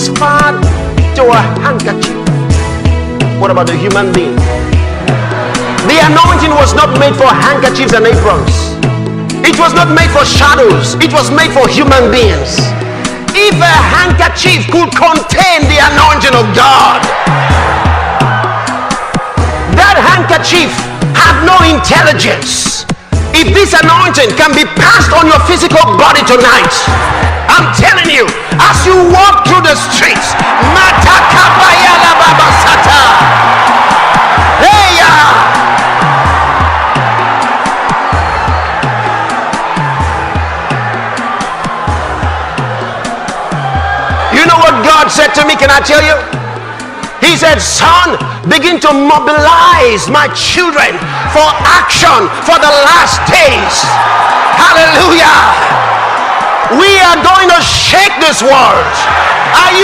transferred to a handkerchief. What about the human being? The anointing was not made for handkerchiefs and aprons. It was not made for shadows. It was made for human beings. If a handkerchief could contain the anointing of God, that handkerchief had no intelligence. If this anointing can be passed on your physical body tonight, I'm telling you, as you walk through the streets, you know what God said to me? Can I tell you? He said, son, begin to mobilize my children for action for the last days. Hallelujah. We are going to shake this world. Are